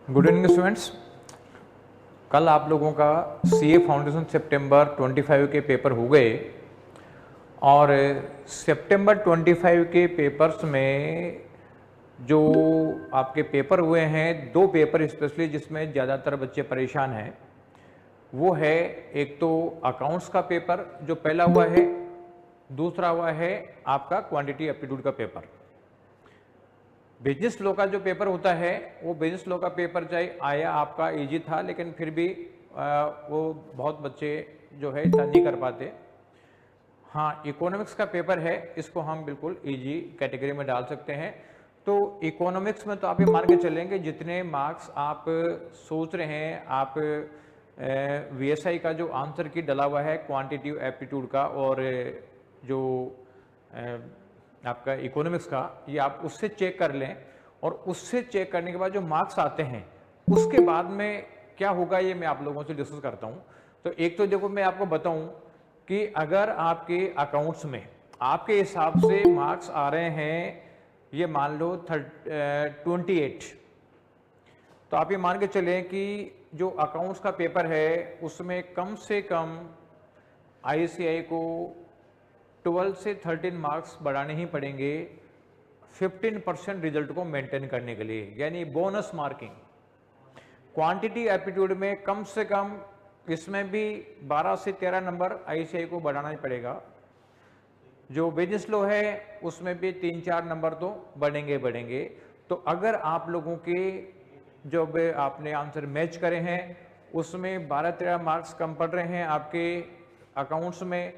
Good evening students. कल आप लोगों का सीए फाउंडेशन सितंबर 25 के पेपर हो गए और सितंबर 25 के पेपर्स में जो आपके पेपर हुए हैं, दो पेपर स्पेशली जिसमें ज़्यादातर बच्चे परेशान हैं, वो है एक तो अकाउंट्स का पेपर जो पहला हुआ है, दूसरा हुआ है आपका क्वांटिटी एप्टीट्यूड का पेपर। बिजनेस लॉ का जो पेपर होता है वो बिजनेस लॉ का पेपर चाहे आया आपका इजी था, लेकिन फिर भी वो बहुत बच्चे जो है इतना नहीं कर पाते। हाँ, इकोनॉमिक्स का पेपर है, इसको हम बिल्कुल इजी कैटेगरी में डाल सकते हैं। तो इकोनॉमिक्स में तो आप ये मान के चलेंगे जितने मार्क्स आप सोच रहे हैं, आप वीएसआई का जो आंसर की डला हुआ है क्वांटिटिव एप्टीट्यूड का और जो आपका इकोनॉमिक्स का, ये आप उससे चेक कर लें और उससे चेक करने के बाद जो मार्क्स आते हैं उसके बाद में क्या होगा ये मैं आप लोगों से डिस्कस करता हूं। तो एक तो देखो मैं आपको बताऊं कि अगर आपके अकाउंट्स में आपके हिसाब से मार्क्स आ रहे हैं, ये मान लो 28, तो आप ये मान के चलें कि जो अकाउंट्स का पेपर है उसमें कम से कम आईसीआई को 12 से 13 मार्क्स बढ़ाने ही पड़ेंगे 15% रिजल्ट को मेंटेन करने के लिए, यानी बोनस मार्किंग। क्वांटिटी एप्टीट्यूड में कम से कम इसमें भी 12 से 13 नंबर आईसीआई को बढ़ाना ही पड़ेगा। जो बिजनेस लॉ है उसमें भी 3-4 नंबर तो बढ़ेंगे। तो अगर आप लोगों के जो आपने आंसर मैच करे हैं उसमें 12-13 मार्क्स कम पड़ रहे हैं, आपके अकाउंट्स में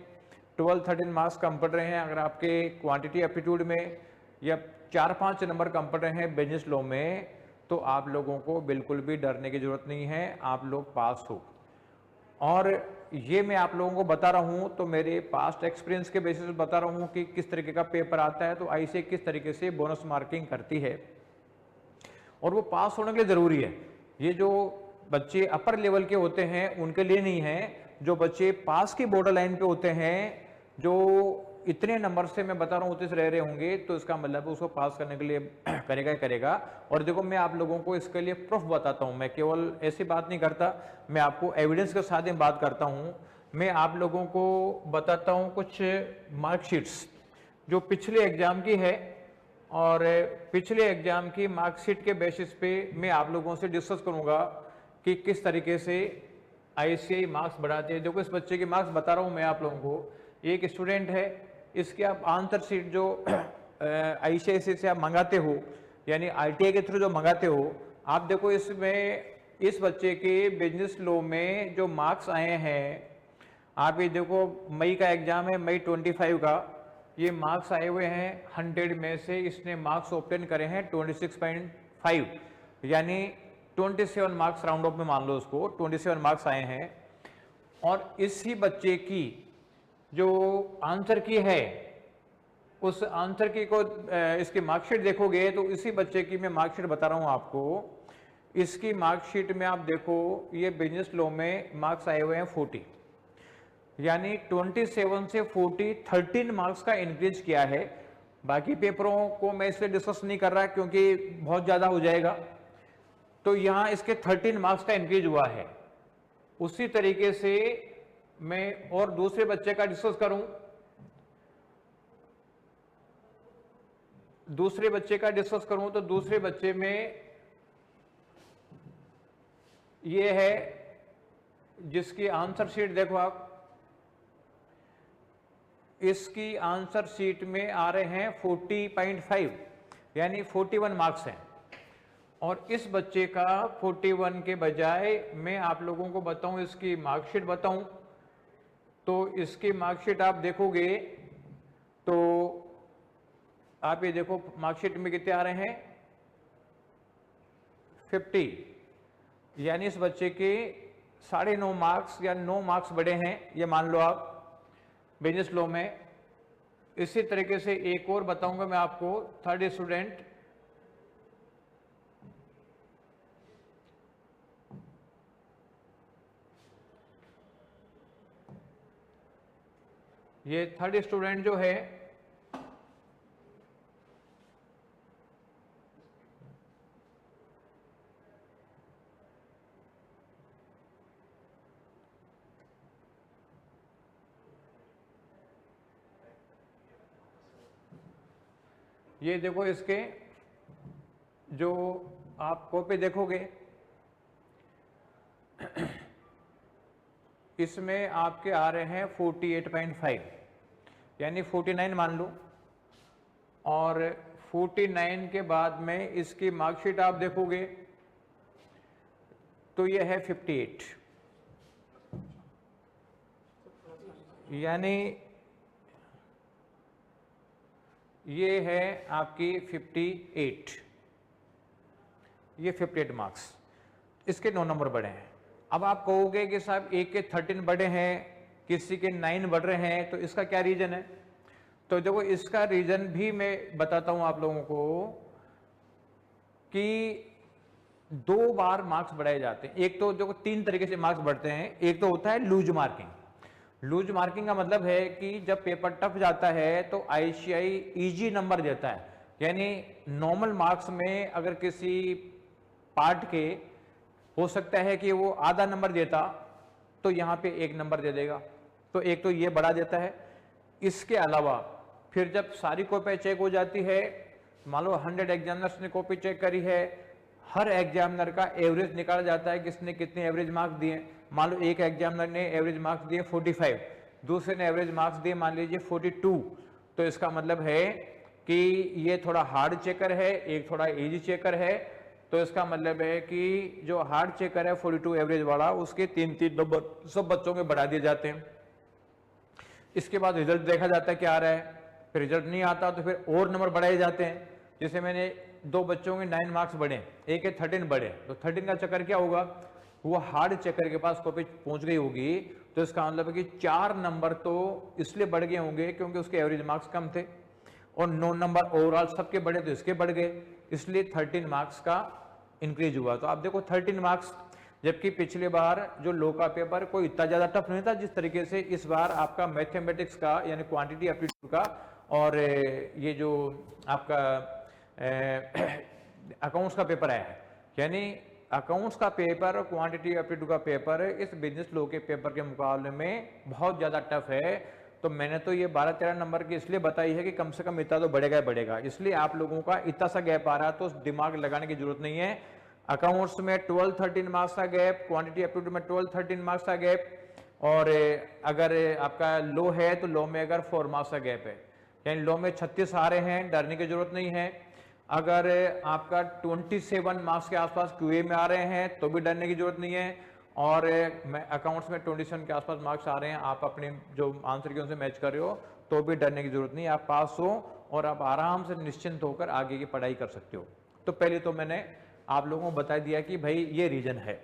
12-13 मार्क्स कम पड़ रहे हैं, अगर आपके क्वांटिटी एप्टीट्यूड में या 4-5 नंबर कम पड़ रहे हैं बिजनेस लॉ में, तो आप लोगों को बिल्कुल भी डरने की जरूरत नहीं है, आप लोग पास हो। और ये मैं आप लोगों को बता रहा हूं तो मेरे पास्ट एक्सपीरियंस के बेसिस पे बता रहा हूं कि किस तरीके का पेपर आता है, तो आईसीआई किस तरीके से बोनस मार्किंग करती है और वो पास होने के लिए जरूरी है। ये जो बच्चे अपर लेवल के होते हैं उनके लिए नहीं है, जो बच्चे पास की बॉर्डर लाइन पे होते हैं, जो इतने नंबर से मैं बता रहा हूँ उतने रह रहे होंगे, तो इसका मतलब उसको पास करने के लिए करेगा ही करेगा। और देखो मैं आप लोगों को इसके लिए प्रूफ बताता हूँ, मैं केवल ऐसी बात नहीं करता, मैं आपको एविडेंस के साथ ही बात करता हूँ। मैं आप लोगों को बताता हूँ कुछ मार्कशीट्स जो पिछले एग्जाम की है, और पिछले एग्जाम की मार्कशीट के बेसिस पे मैं आप लोगों से डिस्कस करूंगा कि किस तरीके से आईसीआई मार्क्स बढ़ाते हैं। देखो इस बच्चे के मार्क्स बता रहा हूं मैं आप लोगों को, एक स्टूडेंट है, इसके आप आंसर शीट जो आईसीआई से आप मंगाते हो, यानी आरटीआई के थ्रू जो मंगाते हो, आप देखो इसमें इस बच्चे के बिजनेस लॉ में जो मार्क्स आए हैं, आप ये देखो मई का एग्जाम है, मई 25 का, ये मार्क्स आए हुए हैं 100 में से इसने मार्क्स ऑब्टेन करे हैं 26.5, यानी 27 मार्क्स राउंड ऑफ में मान लो उसको 27 मार्क्स आए हैं। और इसी बच्चे की जो आंसर की है उस आंसर की को इसकी मार्कशीट देखोगे तो इसी बच्चे की मैं मार्कशीट बता रहा हूं आपको। इसकी मार्कशीट में आप देखो ये बिजनेस लॉ में मार्क्स आए हुए हैं 40, यानी 27 से 40 13 मार्क्स का इंक्रीज किया है। बाकी पेपरों को मैं इसलिए डिस्कस नहीं कर रहा क्योंकि बहुत ज्यादा हो जाएगा, तो यहां इसके 13 मार्क्स का इंक्रीज हुआ है। उसी तरीके से मैं और दूसरे बच्चे का डिस्कस करूं, तो दूसरे बच्चे में ये है जिसकी आंसर शीट देखो आप, इसकी आंसर शीट में आ रहे हैं 40.5, यानी 41 मार्क्स हैं। और इस बच्चे का 41 के बजाय मैं आप लोगों को बताऊं, इसकी मार्कशीट बताऊं, तो इसकी मार्कशीट आप देखोगे तो आप ये देखो मार्कशीट में कितने आ रहे हैं 50, यानी इस बच्चे के 9.5 मार्क्स या 9 मार्क्स बढ़े हैं, ये मान लो आप बिजनेस लॉ में। इसी तरीके से एक और बताऊंगा मैं आपको, थर्ड स्टूडेंट, ये थर्ड स्टूडेंट जो है ये देखो इसके जो आप कॉपी देखोगे इसमें आपके आ रहे हैं 48.5 यानी 49 मान लो, और 49 के बाद में इसकी मार्कशीट आप देखोगे तो ये है 58, यानी ये है आपकी 58, ये 58 मार्क्स, इसके 9 नंबर बढ़े हैं। अब आप कहोगे कि साहब एक के 13 बढ़े हैं, किसी के 9 बढ़ रहे हैं, तो इसका क्या रीजन है? तो देखो इसका रीजन भी मैं बताता हूं आप लोगों को कि 2 बार मार्क्स बढ़ाए जाते हैं। एक तो देखो 3 तरीके से मार्क्स बढ़ते हैं। एक तो होता है लूज मार्किंग। लूज मार्किंग का मतलब है कि जब पेपर टफ जाता है तो आईसीआई इजी नंबर देता है, यानी नॉर्मल मार्क्स में अगर किसी पार्ट के हो सकता है कि वो आधा नंबर देता तो यहां पे 1 नंबर दे देगा, तो एक तो ये बढ़ा देता है। इसके अलावा फिर जब सारी कॉपी चेक हो जाती है, मान लो 100 एग्जामिनर्स ने कॉपी चेक करी है, हर एग्जामिनर का एवरेज निकाला जाता है, किसने कितने एवरेज मार्क्स दिए। मान लो एक एग्जामिनर ने एवरेज मार्क्स दिए 45, दूसरे ने एवरेज मार्क्स दिए मान लीजिए 42, तो इसका मतलब है कि ये थोड़ा हार्ड चेकर है, एक थोड़ा इजी चेकर है। तो इसका मतलब है कि जो हार्ड चेकर है 42 एवरेज वाला, उसके 3-3 नंबर सब बच्चों में बढ़ा दिए जाते हैं। इसके बाद रिजल्ट देखा जाता है क्या आ रहा है, फिर रिजल्ट नहीं आता तो फिर और नंबर बढ़ाए जाते हैं। जैसे मैंने 2 बच्चों के 9 मार्क्स बढ़े, एक के 13 बढ़े, तो 13 का चक्कर क्या होगा, वो हार्ड चेकर के पास कॉपी पहुंच गई होगी, तो इसका मतलब है कि 4 नंबर तो इसलिए बढ़ गए होंगे क्योंकि उसके एवरेज मार्क्स कम थे, और 9 नंबर ओवरऑल सबके बढ़े तो इसके बढ़ गए, इसलिए 13 मार्क्स का इंक्रीज हुआ। तो आप देखो 13 मार्क्स, जबकि पिछले बार जो लो का पेपर कोई इतना ज्यादा टफ नहीं था जिस तरीके से इस बार आपका मैथमेटिक्स का यानी क्वांटिटी एप्टीट्यूड का और ये जो आपका अकाउंट्स का पेपर आया है, यानी अकाउंट्स का पेपर और क्वांटिटी एप्टीट्यूड का पेपर इस बिजनेस लो के पेपर के मुकाबले में बहुत ज्यादा टफ है। तो मैंने तो ये 12-13 नंबर की इसलिए बताई है कि कम से कम इतना तो बढ़ेगा ही बढ़ेगा, इसलिए आप लोगों का इतना सा गैप आ रहा है तो दिमाग लगाने की जरूरत नहीं है। अकाउंट्स में 12-13 मार्क्स का गैप, क्वांटिटी एप्टीट्यूड में 12-13 मार्क्स का गैप, और अगर आपका लो है तो लो में अगर 4 मार्क्स का गैप है, यानी लो में 36 आ रहे हैं, डरने की जरूरत नहीं है। अगर आपका 27 मार्क्स के आसपास क्यूए में आ रहे हैं तो भी डरने की जरूरत नहीं है, और अकाउंट्स में 27 के आसपास मार्क्स आ रहे हैं, आप अपने जो आंसर की उनसे मैच कर रहे हो तो भी डरने की जरूरत नहीं है, आप पास हो और आप आराम से निश्चिंत होकर आगे की पढ़ाई कर सकते हो। तो पहले तो मैंने आप लोगों को बता दिया कि भाई ये रीजन है।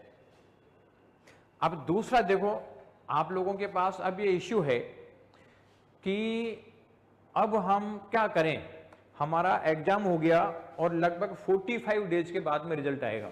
अब दूसरा देखो, आप लोगों के पास अब ये इश्यू है कि अब हम क्या करें, हमारा एग्जाम हो गया और लगभग 45 डेज के बाद में रिजल्ट आएगा।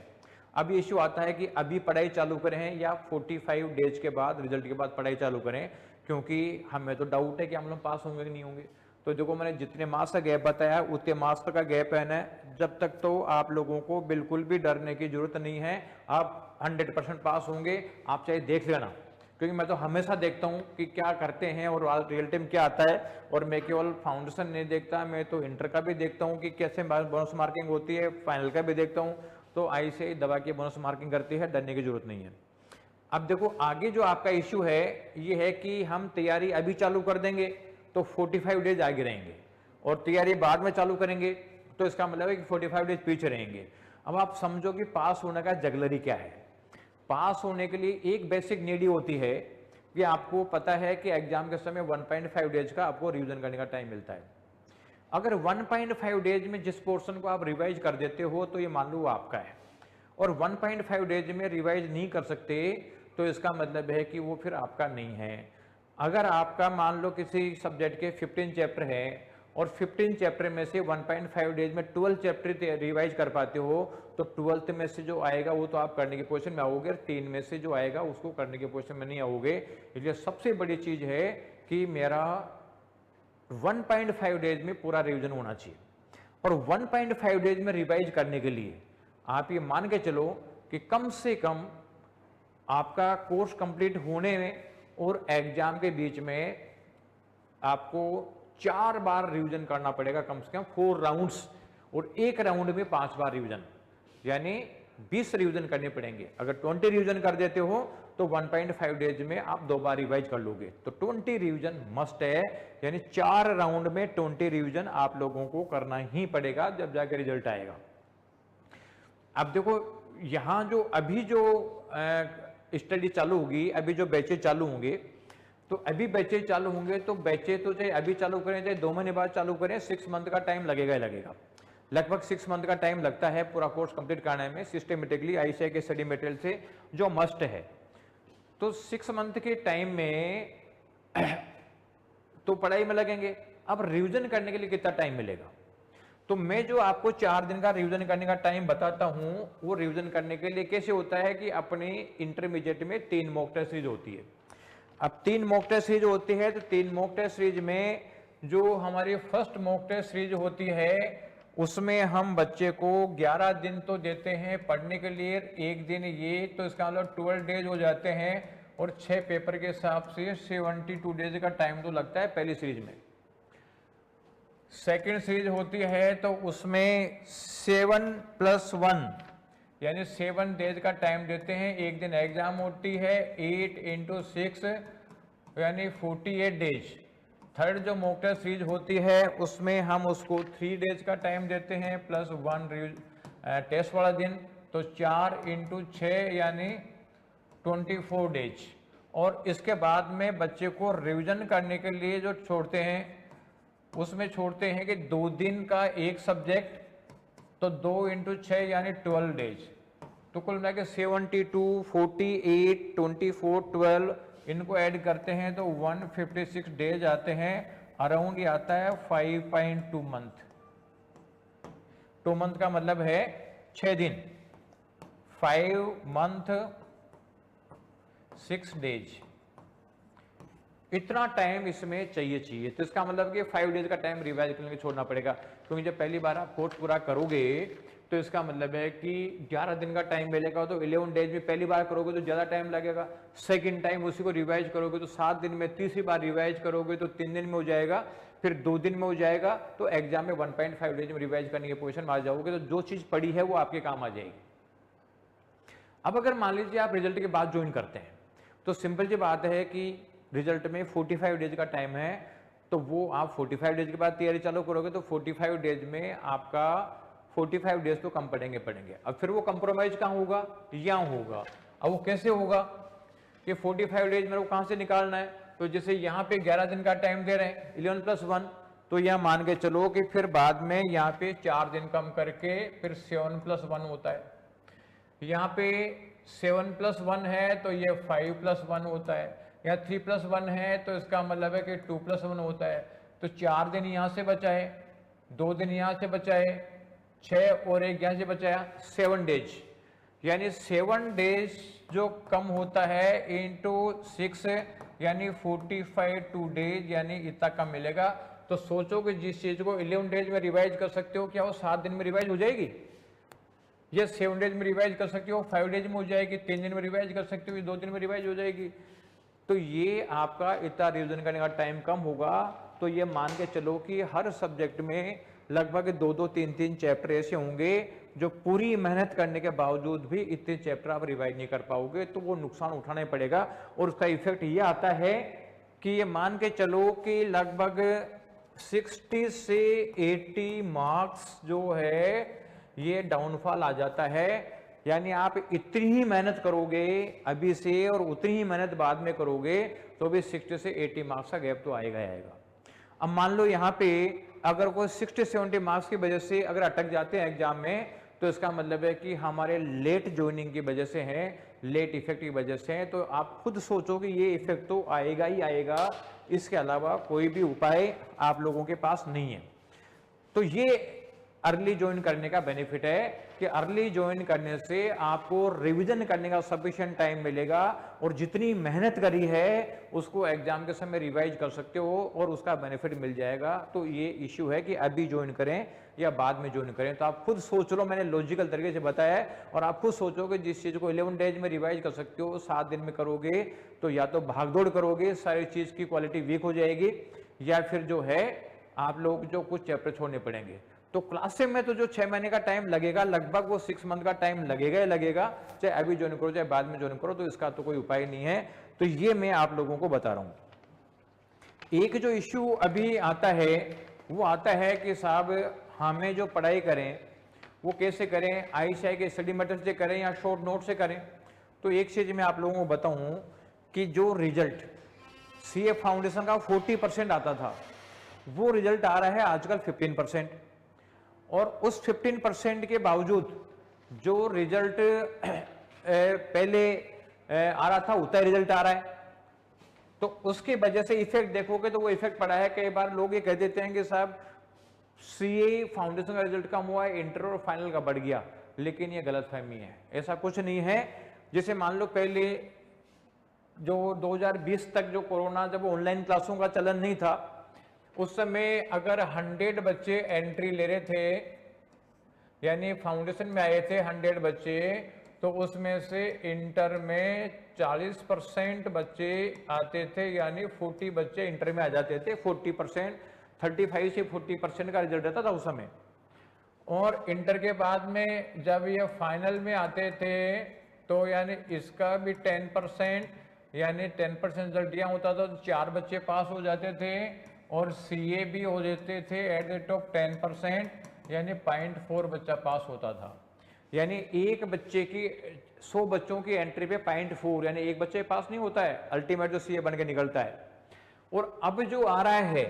अब ये इश्यू आता है कि अभी पढ़ाई चालू करें या 45 डेज के बाद रिजल्ट के बाद पढ़ाई चालू करें, क्योंकि हमें तो डाउट है कि हम लोग पास होंगे कि नहीं होंगे। तो देखो मैंने जितने मार्क्स का गैप बताया उतने मार्क्स का गैप है ना, जब तक तो आप लोगों को बिल्कुल भी डरने की जरूरत नहीं है, आप 100% पास होंगे, आप चाहे देख लेना, क्योंकि मैं तो हमेशा देखता हूं कि क्या करते हैं और रियल टाइम क्या आता है। और मैं केवल फाउंडेशन नहीं देखता, मैं तो इंटर का भी देखता हूं कि कैसे बोनस मार्किंग होती है, फाइनल का भी देखता हूं, तो आई से दबा के बोनस मार्किंग करती है, डरने की जरूरत नहीं है। अब देखो आगे जो आपका इश्यू है ये है कि हम तैयारी अभी चालू कर देंगे तो 45 डेज आगे रहेंगे, और तैयारी बाद में चालू करेंगे तो इसका मतलब है कि 45 डेज पीछे रहेंगे। अब आप समझो कि पास होने का जगलरी क्या है। पास होने के लिए एक बेसिक नीड होती है कि आपको पता है कि एग्जाम के समय 1.5 डेज का आपको रिवीजन करने का टाइम मिलता है। अगर 1.5 डेज में जिस पोर्शन को आप रिवाइज कर देते हो तो ये मान लो वो आपका है, और 1.5 डेज में रिवाइज नहीं कर सकते तो इसका मतलब है कि वो फिर आपका नहीं है। अगर आपका मान लो किसी सब्जेक्ट के 15 चैप्टर है और 15 चैप्टर में से 1.5 डेज में 12 चैप्टर रिवाइज कर पाते हो, तो 12th में से जो आएगा वो तो आप करने की पोजीशन में आओगे, 3 में से जो आएगा उसको करने की पोजीशन में नहीं आओगे। इसलिए सबसे बड़ी चीज है कि मेरा 1.5 डेज में पूरा रिवीजन होना चाहिए। और 1.5 डेज में रिवाइज करने के लिए आप ये मान के चलो कि कम से कम आपका कोर्स कंप्लीट होने में और एग्जाम के बीच में आपको 4 बार रिवीजन करना पड़ेगा, कम से कम 4 राउंड्स, और एक राउंड में 5 बार रिवीजन, यानी 20 रिवीजन करने पड़ेंगे। अगर 20 रिवीजन कर देते हो तो 1.5 डेज में आप 2 बार रिवाइज कर लोगे। तो 20 रिवीजन मस्ट है, यानी 4 राउंड में 20 रिवीजन आप लोगों को करना ही पड़ेगा, जब जाकर रिजल्ट आएगा। अब देखो यहां जो अभी जो स्टडी चालू होगी, अभी जो बैचेज चालू होंगे, तो अभी बैचेज चालू होंगे तो बैचेज तो चाहे अभी चालू करें चाहे 2 महीने बाद चालू करें, 6 मंथ का टाइम लगेगा ही लगेगा। लगभग 6 मंथ का टाइम लगता है पूरा कोर्स कंप्लीट करने में सिस्टमेटिकली आईसीएआई के स्टडी मटेरियल से, जो मस्ट है। तो 6 मंथ के टाइम में तो पढ़ाई में लगेंगे। अब रिवीजन करने के लिए कितना टाइम मिलेगा? तो मैं जो आपको 4 दिन का रिवीजन करने का टाइम बताता हूं, वो रिवीजन करने के लिए कैसे होता है कि अपनी इंटरमीडिएट में 3 मॉक टेस्ट सीरीज होती है। अब 3 मॉक टेस्ट सीरीज होती है, तो 3 मॉक टेस्ट सीरीज में जो हमारी फर्स्ट मॉक टेस्ट सीरीज होती है, उसमें हम बच्चे को 11 दिन तो देते हैं पढ़ने के लिए, 1 दिन ये, तो इसका मतलब 12 डेज हो जाते हैं, और 6 पेपर के हिसाब से 72 डेज का टाइम तो लगता है पहली सीरीज में। सेकेंड सीरीज होती है तो उसमें 7+1 यानी 7 डेज का टाइम देते हैं, 1 दिन एग्जाम होती है, 8 × 6 यानी 48 डेज। थर्ड जो मॉक टेस्ट सीरीज होती है उसमें हम उसको 3 डेज का टाइम देते हैं +1 टेस्ट वाला दिन, तो 4 × 6 यानी 24 डेज। और इसके बाद में बच्चे को रिवीजन करने के लिए जो छोड़ते हैं, उसमें छोड़ते हैं कि 2 दिन का एक सब्जेक्ट, तो 2 × 6 यानी 12 डेज। तो कुल मिला के 72, 48, 24, 12 इनको ऐड करते हैं तो 156 डेज आते हैं। अराउंड ये आता है 5.2 मंथ। 2 मंथ का मतलब है 6 दिन, 5 मंथ 6 डेज, इतना टाइम इसमें चाहिए। तो इसका मतलब कि 5 डेज का टाइम रिवाइज करने के छोड़ना पड़ेगा, क्योंकि जब पहली बार आप कोर्स पूरा करोगे तो इसका मतलब है कि 11 दिन का टाइम मिलेगा, तो 11 डेज में पहली बार करोगे तो ज़्यादा टाइम लगेगा। सेकंड टाइम उसी को रिवाइज करोगे तो 7 दिन में, तीसरी बार रिवाइज करोगे तो 3 दिन में हो जाएगा, फिर 2 दिन में हो जाएगा, तो एग्जाम में 1.5 डेज में रिवाइज करने की पोजीशन में आ जाओगे, तो जो चीज़ पढ़ी है वो आपके काम आ जाएगी। अब अगर मान लीजिए आप रिजल्ट के बाद ज्वाइन करते हैं, तो सिंपल सी बात है कि रिजल्ट में 45 डेज का टाइम है, तो वो आप 45 डेज के बाद तैयारी चालू करोगे, तो 45 डेज में आपका 45 डेज तो कम पढ़ेंगे। अब फिर वो कंप्रोमाइज कहाँ होगा? यहाँ होगा। अब वो कैसे होगा कि 45 डेज मेरे को कहाँ से निकालना है? तो जैसे यहाँ पे 11 दिन का टाइम दे रहे हैं, 11+1, तो यहाँ मान के चलो कि फिर बाद में यहाँ पे 4 दिन कम करके फिर 7+1 होता है। यहाँ पे 7+1 है तो ये 5+1 होता है, या 3+1 है तो इसका मतलब है कि 2+1 होता है। तो 4 दिन यहाँ से बचाए, 2 दिन यहाँ से बचाए, 6 और 1 यहाँ से बचाया, 7 डेज, यानी 7 डेज जो कम होता है इंटू 6 यानी 45 2 डेज, यानी इतना कम मिलेगा। तो सोचो कि जिस चीज को 11 डेज में रिवाइज कर सकते हो, क्या वो 7 दिन में रिवाइज हो जाएगी? ये 7 डेज में रिवाइज कर सकते हो, 5 डेज में हो जाएगी, 3 दिन में रिवाइज कर सकते हो, 2 दिन में रिवाइज हो जाएगी। तो ये आपका इतना रिवीजन करने का टाइम कम होगा। तो ये मान के चलो कि हर सब्जेक्ट में लगभग 2-2, 3-3 चैप्टर ऐसे होंगे जो पूरी मेहनत करने के बावजूद भी इतने चैप्टर आप रिवाइज नहीं कर पाओगे, तो वो नुकसान उठाना ही पड़ेगा। और उसका इफेक्ट ये आता है कि ये मान के चलो कि लगभग 60 से 80 मार्क्स जो है ये डाउनफॉल आ जाता है। यानी आप इतनी ही मेहनत करोगे अभी से और उतनी ही मेहनत बाद में करोगे तो भी 60 से 80 मार्क्स का गैप तो आएगा ही आएगा। अब मान लो यहाँ पे अगर कोई 60-70 मार्क्स की वजह से अगर अटक जाते हैं एग्जाम में, तो इसका मतलब है कि हमारे लेट ज्वाइनिंग की वजह से है, लेट इफेक्ट की वजह से है। तो आप खुद सोचो कि ये इफेक्ट तो आएगा ही आएगा, इसके अलावा कोई भी उपाय आप लोगों के पास नहीं है। तो ये अर्ली ज्वाइन करने का बेनिफिट है कि अर्ली ज्वाइन करने से आपको रिवीजन करने का सफिशिएंट टाइम मिलेगा और जितनी मेहनत करी है उसको एग्जाम के समय रिवाइज कर सकते हो और उसका बेनिफिट मिल जाएगा। तो ये इश्यू है कि अभी ज्वाइन करें या बाद में ज्वाइन करें। तो आप खुद सोच लो, मैंने लॉजिकल तरीके से बताया है, और आप खुद सोचो कि जिस चीज को 11 डेज में रिवाइज कर सकते हो 7 दिन में करोगे तो या तो भागदौड़ करोगे, सारी चीज की क्वालिटी वीक हो जाएगी, या फिर जो है आप लोग जो कुछ चैप्टर छोड़ने पड़ेंगे। तो क्लास में तो जो 6 महीने का टाइम लगेगा, लगभग वो 6 मंथ का टाइम लगेगा ही लगेगा, चाहे अभी ज्वाइन करो चाहे बाद में ज्वाइन करो, तो इसका तो कोई उपाय नहीं है। तो ये मैं आप लोगों को बता रहा हूं। एक जो इश्यू अभी आता है वो आता है कि साहब हमें जो पढ़ाई करें वो कैसे करें, आईसीआई के स्टडी मटेरियल से करें या शॉर्ट नोट से करें। तो एक चीज मैं आप लोगों को बताऊं कि जो रिजल्ट सीए फाउंडेशन का 40% आता था, वो रिजल्ट आ रहा है आजकल 15%। और उस 15% के बावजूद जो रिजल्ट पहले आ रहा था उतना रिजल्ट आ रहा है। तो उसकी वजह से इफेक्ट देखोगे तो वो इफेक्ट पड़ा है। कई बार लोग ये कह देते हैं कि साहब सीए फाउंडेशन का रिजल्ट कम हुआ है, इंटर और फाइनल का बढ़ गया, लेकिन ये गलतफहमी है, ऐसा कुछ नहीं है। जैसे मान लो पहले जो 2020 तक जो कोरोना, जब ऑनलाइन क्लासों का चलन नहीं था, उस समय अगर 100 बच्चे एंट्री ले रहे थे, यानी फाउंडेशन में आए थे 100 बच्चे, तो उसमें से इंटर में 40% बच्चे आते थे, यानी 40 बच्चे इंटर में आ जाते थे। 40%, 35 से 40% का रिजल्ट रहता था उस समय। और इंटर के बाद में जब ये फाइनल में आते थे तो यानी इसका भी 10%, यानी 10% रिजल्ट दिया होता था तो 4 बच्चे पास हो जाते थे, और सीए भी हो जाते थे एट द टॉप 10%, यानी 0.4 बच्चा पास होता था। यानी एक बच्चे की 100 बच्चों की एंट्री पे 0.4, यानी एक बच्चे पास नहीं होता है अल्टीमेट जो सीए बन के निकलता है। और अब जो आ रहा है,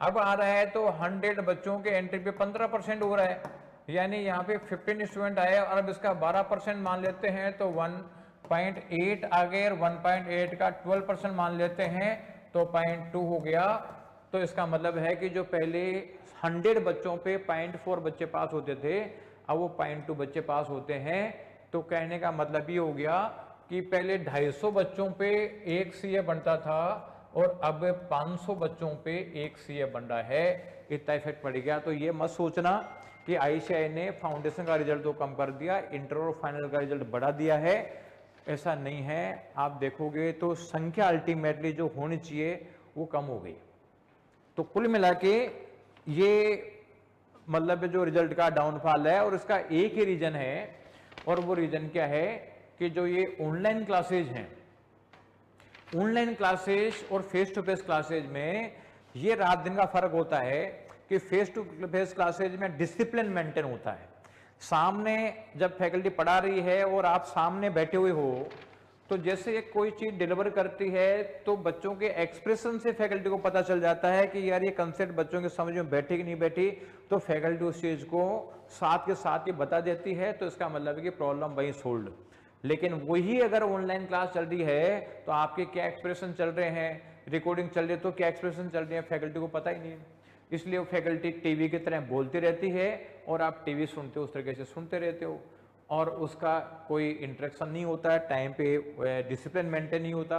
अब आ रहा है तो 100 बच्चों के एंट्री पे 15% हो रहा है, यानी यहाँ पे 15 स्टूडेंट आए और अब इसका 12% मान लेते हैं तो 1.8 आ गए, और 1.8 का 12% मान लेते हैं तो 0.2 हो गया। तो इसका मतलब है कि जो पहले 100 बच्चों पे 0.4 बच्चे पास होते थे, अब वो 0.2 बच्चे पास होते हैं। तो कहने का मतलब ये हो गया कि पहले 250 बच्चों पे एक सीए बनता था और अब 500 बच्चों पे एक सीए बन रहा है, इतना इफेक्ट पड़ गया। तो ये मत सोचना कि आईसीआई ने फाउंडेशन का रिजल्ट तो कम कर दिया, इंटर और फाइनल का रिजल्ट बढ़ा दिया है, ऐसा नहीं है। आप देखोगे तो संख्या अल्टीमेटली जो होनी चाहिए वो कम हो गई। तो कुल मिला के ये मतलब जो रिजल्ट का डाउनफॉल है, और इसका एक ही रीजन है, और वो रीजन क्या है कि जो ये ऑनलाइन क्लासेज हैं, ऑनलाइन क्लासेज और फेस टू फेस क्लासेज में ये रात दिन का फर्क होता है कि फेस टू फेस क्लासेज में डिसिप्लिन मेंटेन होता है। सामने जब फैकल्टी पढ़ा रही है और आप सामने बैठे हुए हो, तो जैसे कोई चीज डिलीवर करती है तो बच्चों के एक्सप्रेशन से फैकल्टी को पता चल जाता है कि यार ये कंसेप्ट बच्चों के समझ में बैठी कि नहीं बैठी, तो फैकल्टी उस चीज को साथ के साथ ही बता देती है। तो इसका मतलब है कि प्रॉब्लम वही सोल्व। लेकिन वही अगर ऑनलाइन क्लास चल रही है तो आपके क्या एक्सप्रेशन चल रहे हैं, रिकॉर्डिंग चल रही है तो क्या एक्सप्रेशन चल रही है, फैकल्टी को पता ही नहीं है। इसलिए वो फैकल्टी टीवी की तरह बोलती रहती है और आप टीवी सुनते हो उस तरीके से सुनते रहते हो, और उसका कोई इंटरेक्शन नहीं होता है, टाइम पे डिसिप्लिन मेंटेन नहीं होता।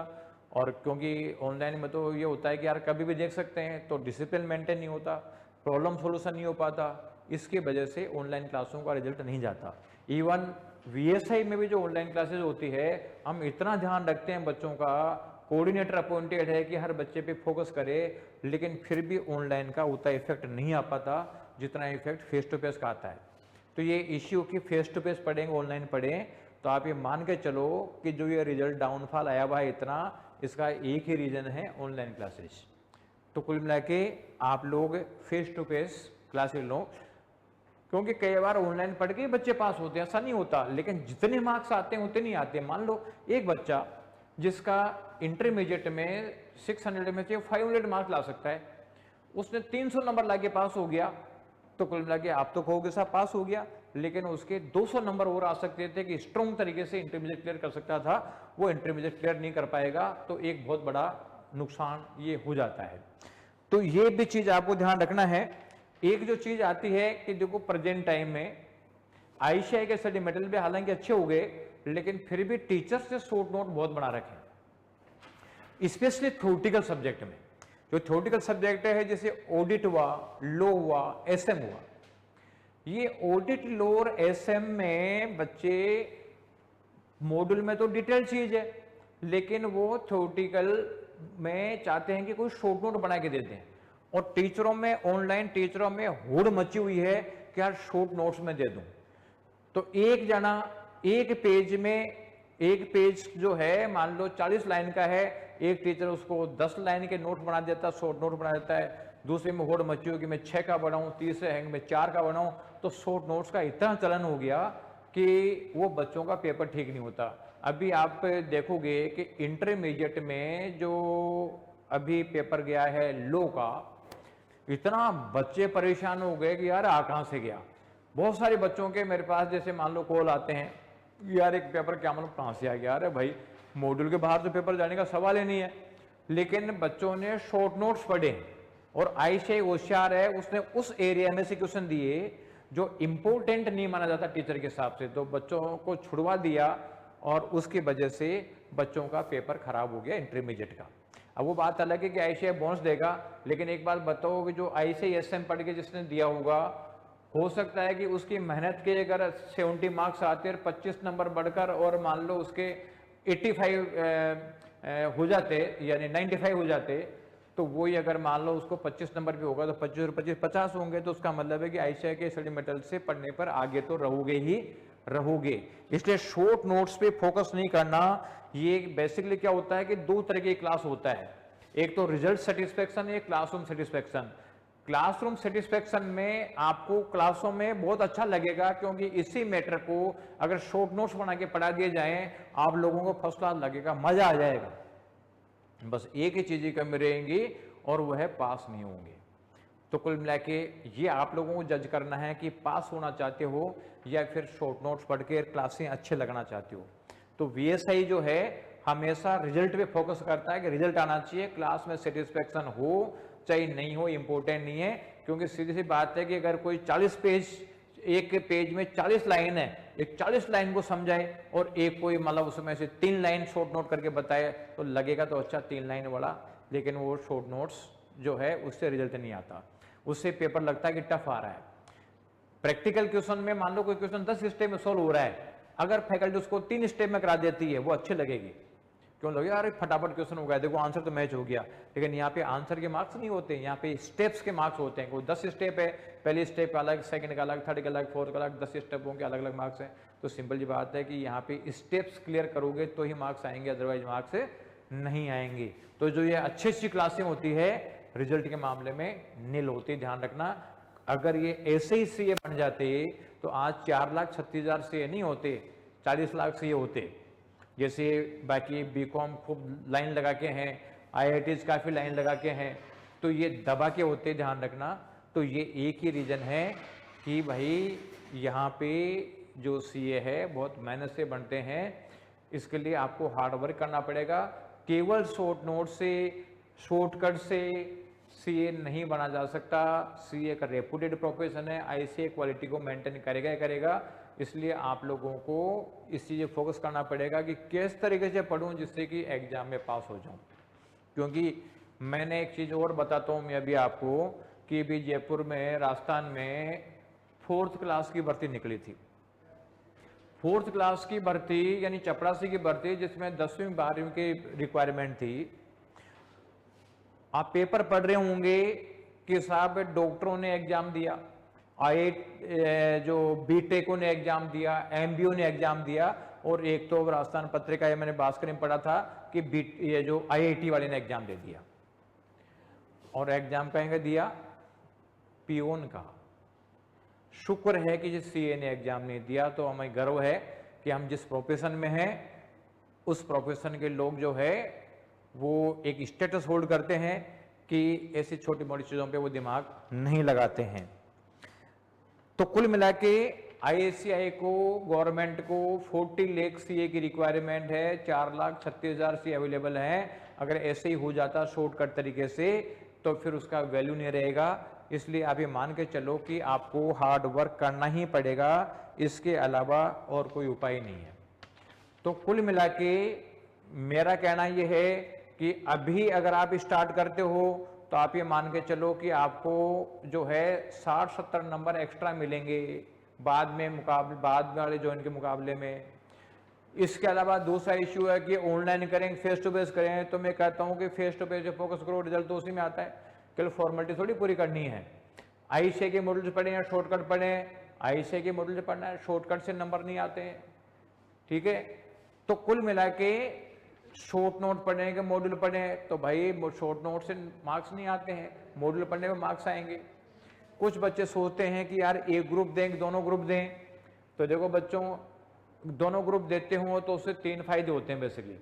और क्योंकि ऑनलाइन में तो ये होता है कि यार कभी भी देख सकते हैं, तो डिसिप्लिन मेंटेन नहीं होता, प्रॉब्लम सोल्यूशन नहीं हो पाता। इसकी वजह से ऑनलाइन क्लासों का रिजल्ट नहीं जाता। इवन वीएसआई में भी जो ऑनलाइन क्लासेज होती है, हम इतना ध्यान रखते हैं बच्चों का, कोऑर्डिनेटर अपॉइंटेड है कि हर बच्चे पे फोकस करे, लेकिन फिर भी ऑनलाइन का उतना इफेक्ट नहीं आ पाता जितना इफेक्ट फेस टू फेस का आता है। तो ये इश्यू कि फेस टू फेस पढ़ेंगे ऑनलाइन पढ़ें, तो आप ये मान के चलो कि जो ये रिजल्ट डाउनफॉल आया हुआ है इतना, इसका एक ही रीजन है ऑनलाइन क्लासेस। तो कुल मिला के आप लोग फेस टू फेस क्लासेस लो, क्योंकि कई बार ऑनलाइन पढ़ के बच्चे पास होते हैं, ऐसा नहीं होता, लेकिन जितने मार्क्स आते हैं उतने नहीं आते। मान लो एक बच्चा जिसका इंटरमीडिएट में 600 में से 500 मार्क्स ला सकता है, उसने 300 नंबर लाके पास हो गया, तो कुल मिला के आप तो कहोगे साहब पास हो गया, लेकिन उसके 200 नंबर और आ सकते थे कि स्ट्रॉन्ग तरीके से इंटरमीडिएट क्लियर कर सकता था, वो इंटरमीडिएट क्लियर नहीं कर पाएगा। तो एक बहुत बड़ा नुकसान ये हो जाता है। तो ये भी चीज आपको ध्यान रखना है। एक जो चीज आती है कि देखो प्रेजेंट टाइम में आईसीआई के स्टडी मटेरियल भी हालांकि अच्छे हो गए, लेकिन फिर भी टीचर्स से शॉर्ट नोट बहुत बना रखे, स्पेशली थ्योरेटिकल सब्जेक्ट में। जो थ्योरेटिकल सब्जेक्ट है जैसे ऑडिट हुआ, लॉ हुआ, एसएम हुआ, ये ऑडिट, लॉ और एसएम में बच्चे मॉड्यूल में तो डिटेल चीज है, लेकिन वो थ्योरेटिकल में चाहते हैं कि कोई शॉर्ट नोट बना के देते हैं। और टीचरों में, ऑनलाइन टीचरों में होड़ मची हुई है कि यार शॉर्ट नोट्स में दे दूं। तो एक जना एक पेज में, एक पेज जो है मान लो 40 लाइन का है, एक टीचर उसको 10 लाइन के नोट बना देता है, शॉर्ट नोट बना देता है। दूसरे में होड़ मची हो कि मैं 6 का बनाऊं, तीसरे हैंग में 4 का बनाऊं। तो शॉर्ट नोट्स का इतना चलन हो गया कि वो बच्चों का पेपर ठीक नहीं होता। अभी आप देखोगे कि इंटरमीडिएट में जो अभी पेपर गया है लॉ का, इतना बच्चे परेशान हो गए कि यार आ कहां से गया। बहुत सारे बच्चों के मेरे पास जैसे मान लो कॉल आते हैं, यार एक पेपर क्या मालूम कहां से आ गया। अरे भाई मॉड्यूल के बाहर तो पेपर जाने का सवाल ही नहीं है। लेकिन बच्चों ने शॉर्ट नोट्स पढ़े और आयशे होशियार है, उसने उस एरिया में से क्वेश्चन दिए जो इंपॉर्टेंट नहीं माना जाता टीचर के हिसाब से, तो बच्चों को छुड़वा दिया और उसकी वजह से बच्चों का पेपर खराब हो गया इंटरमीडिएट का। अब वो बात अलग है कि आईसीआई बोनस देगा, लेकिन एक बात बताओ कि जो आईसीआई एसएम पढ़ के जिसने दिया होगा, हो सकता है कि उसकी मेहनत के अगर 70 मार्क्स आते और 25 नंबर बढ़कर और मान लो उसके 85 हो जाते यानी 95 हो जाते, तो वही अगर मान लो उसको 25 नंबर पे होगा तो 25 और 25 50 होंगे। तो उसका मतलब है कि आईसीआई के स्टडी मेटल से पढ़ने पर आगे तो रहोगे ही रहोगे। इसलिए शॉर्ट नोट्स पे फोकस नहीं करना। ये बेसिकली क्या होता है कि दो तरह की क्लास होता है, एक तो रिजल्ट सेटिस्फेक्शन, एक क्लासरूम सेटिस्फेक्शन। क्लासरूम सेटिस्फेक्शन में आपको क्लासों में बहुत अच्छा लगेगा, क्योंकि इसी मैटर को अगर शॉर्ट नोट्स बना के पढ़ा दिए जाए, आप लोगों को फर्स्ट क्लास लगेगा, मजा आ जाएगा। बस एक ही चीज की कमी रहेगी और वह है पास नहीं होंगे। तो कुल मिला के ये आप लोगों को जज करना है कि पास होना चाहते हो या फिर शॉर्ट नोट्स पढ़ के क्लासें अच्छे लगना चाहते हो। तो वीएसआई जो है हमेशा रिजल्ट पे फोकस करता है कि रिजल्ट आना चाहिए, क्लास में सेटिस्फेक्शन हो चाहे नहीं हो, इंपॉर्टेंट नहीं है। क्योंकि सीधी सी बात है कि अगर कोई 40 पेज, एक पेज में 40 लाइन है, एक 40 लाइन को समझाए और एक कोई मतलब उसमें से 3 लाइन शॉर्ट नोट करके बताए, तो लगेगा तो अच्छा 3 लाइन वाला, लेकिन वो शॉर्ट नोट्स जो है उससे रिजल्ट नहीं आता, उससे पेपर लगता है कि टफ आ रहा है। प्रैक्टिकल क्वेश्चन में मान लो कोई क्वेश्चन 10 स्टेप में सॉल्व हो रहा है, अगर फैकल्टी उसको 3 स्टेप में करा देती है, वो अच्छी लगेगी। क्यों लगेगा यार फटाफट क्वेश्चन हो गया, देखो आंसर तो मैच हो गया। लेकिन यहाँ पे आंसर के मार्क्स नहीं होते, यहाँ पे स्टेप्स के मार्क्स होते हैं। कोई 10 स्टेप है, पहले स्टेप का अलग, सेकंड का अलग, थर्ड का अलग, फोर्थ का अलग, 10 स्टेपों के अलग अलग मार्क्स हैं। तो सिंपल जी बात है कि यहाँ पे स्टेप्स क्लियर करोगे तो ही मार्क्स आएंगे, अदरवाइज मार्क्स नहीं आएंगे। तो जो ये अच्छी अच्छी क्लासें होती है रिजल्ट के मामले में नील होती, ध्यान रखना। अगर ये ऐसे ही सीए बन जाते तो आज 4,36,000 सीए नहीं होते, 40 लाख सीए होते। जैसे बाकी बीकॉम खूब लाइन लगा के हैं, आईआईटीज काफी लाइन लगा के हैं, तो ये दबा के होते, ध्यान रखना। तो ये एक ही रीजन है कि भाई यहाँ पे जो सीए है बहुत मेहनत से बनते हैं, इसके लिए आपको हार्ड वर्क करना पड़ेगा। केवल शॉर्ट नोट से, शॉर्टकट से सीए नहीं बना जा सकता। सीए का रेपुटेड प्रोफेशन है, आईसीए क्वालिटी को मेंटेन करेगा ही करेगा। इसलिए आप लोगों को इस चीज़ पे फोकस करना पड़ेगा कि किस तरीके से पढूं जिससे कि एग्जाम में पास हो जाऊं। क्योंकि मैंने एक चीज़ और बताता हूं मैं अभी आपको कि अभी जयपुर में, राजस्थान में 4th क्लास की भर्ती निकली थी। 4th क्लास की भर्ती यानी चपरासी की भर्ती, जिसमें 10वीं 12वीं की रिक्वायरमेंट थी। आप पेपर पढ़ रहे होंगे कि साहब डॉक्टरों ने एग्जाम दिया, जो बीटेकों ने एग्जाम दिया, एमबीओ ने एग्जाम दिया, और एक तो राजस्थान पत्रिका है, मैंने भास्कर में पढ़ा था कि ये जो आईआईटी वाले ने एग्जाम दे दिया। और एग्जाम कहेंगे दिया पियोन का। शुक्र है कि जिस सीए ने एग्जाम नहीं दिया। तो हमें गर्व है कि हम जिस प्रोफेशन में हैं उस प्रोफेशन के लोग जो है वो एक स्टेटस होल्ड करते हैं कि ऐसी छोटी मोटी चीजों पे वो दिमाग नहीं लगाते हैं। तो कुल मिला के आईसीआई को, गवर्नमेंट को 40 लाख सीए की रिक्वायरमेंट है, 4,36,000 सीए अवेलेबल है। अगर ऐसे ही हो जाता शॉर्टकट तरीके से तो फिर उसका वैल्यू नहीं रहेगा। इसलिए आप ये मान के चलो कि आपको हार्ड वर्क करना ही पड़ेगा, इसके अलावा और कोई उपाय नहीं है। तो कुल मिला के मेरा कहना यह है कि अभी अगर आप स्टार्ट करते हो तो आप ये मान के चलो कि आपको जो है 60-70 नंबर एक्स्ट्रा मिलेंगे बाद में, मुकाबले बाद वाले जो इनके मुकाबले में। इसके अलावा दूसरा इश्यू है कि ऑनलाइन करें फेस टू फेस करें, तो मैं कहता हूं कि फेस टू फेस जो फोकस करो, रिजल्ट तो उसी में आता है। केवल फॉर्मेलिटी थोड़ी पूरी करनी है। आईसीए के मॉड्यूल्स पढ़े या शॉर्टकट पढ़े, आईसीए के मॉड्यूल्स पढ़ना है, शॉर्टकट से नंबर नहीं आते हैं, ठीक है। तो कुल मिला के शॉर्ट नोट पढ़ने के मॉड्यूल पढ़े तो भाई शॉर्ट नोट से मार्क्स नहीं आते हैं, मॉड्यूल पढ़ने में मार्क्स आएंगे। कुछ बच्चे सोचते हैं कि यार एक ग्रुप दें दोनों ग्रुप दें, तो देखो बच्चों दोनों ग्रुप देते हो तो उससे 3 फायदे होते हैं बेसिकली।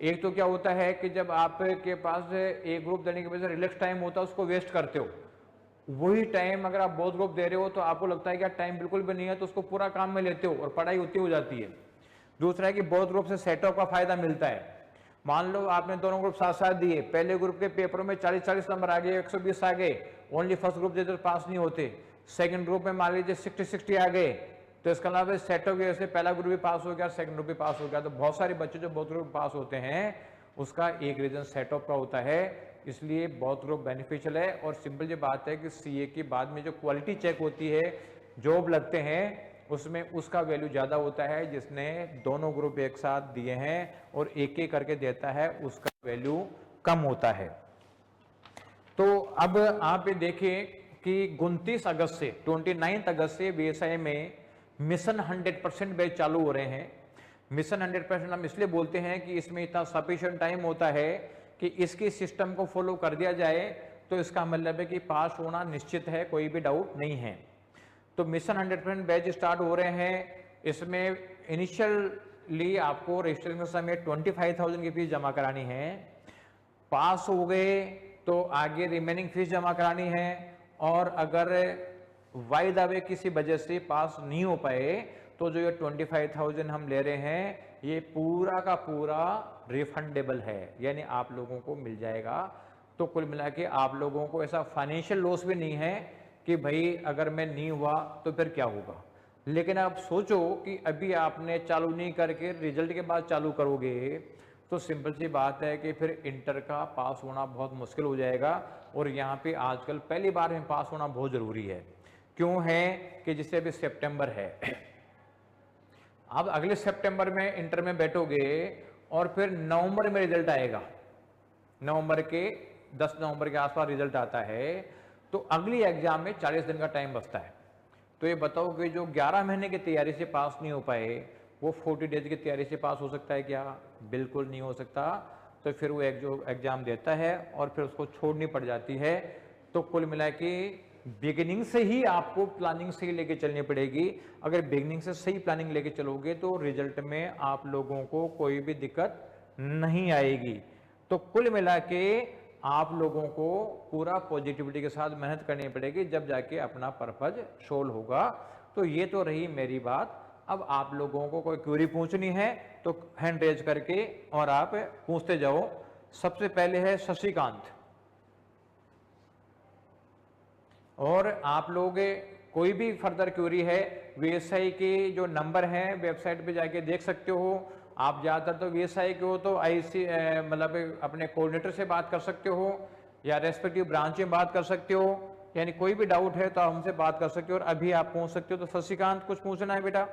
एक तो क्या होता है कि जब आपके पास एक ग्रुप देने की वजह से रिलैक्स टाइम होता है उसको वेस्ट करते हो, वही टाइम अगर आप बहुत ग्रुप दे रहे हो तो आपको लगता है कि टाइम बिल्कुल भी नहीं है तो उसको पूरा काम में लेते हो और पढ़ाई होती हो जाती है। दूसरा है कि बहुत ग्रुप से सेटअप का फायदा मिलता है। मान लो आपने दोनों ग्रुप साथ साथ दिए, पहले ग्रुप के पेपरों में 40-40 नंबर आ गए, 120 आ गए, ओनली फर्स्ट ग्रुप देते तो पास नहीं होते। सेकंड ग्रुप में मान लीजिए 60-60 आ गए, तो इसके अलावा सेटअप की वजह से पहला ग्रुप भी पास हो गया, सेकंड ग्रुप भी पास हो गया। तो बहुत सारे बच्चे जो बहुत ग्रुप पास होते हैं उसका एक रीजन सेटअप का होता है, इसलिए बहुत ग्रुप बेनिफिशियल है। और सिंपल ये बात है कि सीए के बाद में जो क्वालिटी चेक होती है, जॉब लगते हैं, उसमें उसका वैल्यू ज़्यादा होता है जिसने दोनों ग्रुप एक साथ दिए हैं, और एक एक करके देता है उसका वैल्यू कम होता है। तो अब आप ये देखें कि 29 अगस्त से 29 अगस्त से बीएसआई में मिशन 100% बैच चालू हो रहे हैं। मिशन 100% हम इसलिए बोलते हैं कि इसमें इतना सफिशिएंट टाइम होता है कि इसके सिस्टम को फॉलो कर दिया जाए तो इसका मतलब है कि पास होना निश्चित है, कोई भी डाउट नहीं है। तो मिशन 100% बैच स्टार्ट हो रहे हैं। इसमें इनिशियली आपको रजिस्ट्रेशन के समय 25,000 की फीस जमा करानी है। पास हो गए तो आगे रिमेनिंग फीस जमा करानी है, और अगर वाई दावे किसी वजह से पास नहीं हो पाए तो जो ये 25,000 हम ले रहे हैं ये पूरा का पूरा रिफंडेबल है, यानी आप लोगों को मिल जाएगा। तो कुल मिला के आप लोगों को ऐसा फाइनेंशियल लॉस भी नहीं है कि भाई अगर मैं नहीं हुआ तो फिर क्या होगा। लेकिन आप सोचो कि अभी आपने चालू नहीं करके रिजल्ट के बाद चालू करोगे तो सिंपल सी बात है कि फिर इंटर का पास होना बहुत मुश्किल हो जाएगा। और यहाँ पे आजकल पहली बार में पास होना बहुत ज़रूरी है। क्यों है कि जैसे अभी सितंबर है, अब अगले सितंबर में इंटर में बैठोगे और फिर नवंबर में रिजल्ट आएगा, नवंबर के 10 नवंबर के आसपास रिजल्ट आता है, तो अगली एग्जाम में 40 दिन का टाइम बचता है। तो ये बताओ कि जो 11 महीने की तैयारी से पास नहीं हो पाए वो 40 डेज की तैयारी से पास हो सकता है क्या? बिल्कुल नहीं हो सकता। तो फिर वो एक जो एग्जाम देता है और फिर उसको छोड़नी पड़ जाती है। तो कुल मिला के बिगिनिंग से ही आपको प्लानिंग सही लेके चलनी पड़ेगी। अगर बिगिनिंग से सही प्लानिंग लेके चलोगे तो रिजल्ट में आप लोगों को कोई भी दिक्कत नहीं आएगी। तो कुल मिला के आप लोगों को पूरा पॉजिटिविटी के साथ मेहनत करनी पड़ेगी, जब जाके अपना पर्पज सोल्व होगा। तो ये तो रही मेरी बात। अब आप लोगों को कोई क्वेरी पूछनी है तो हैंड रेज करके और आप पूछते जाओ। सबसे पहले है शशिकांत, और आप लोग कोई भी फर्दर क्वेरी है वीएसआई के जो नंबर हैं वेबसाइट पे जाके देख सकते हो। आप ज़्यादातर तो वीएसआई के हो तो आईसी मतलब अपने कोऑर्डिनेटर से बात कर सकते हो या रेस्पेक्टिव ब्रांच में बात कर सकते हो, यानी कोई भी डाउट है तो आप हमसे बात कर सकते हो और अभी आप पूछ सकते हो। तो शशिकांत कुछ पूछना है बेटा?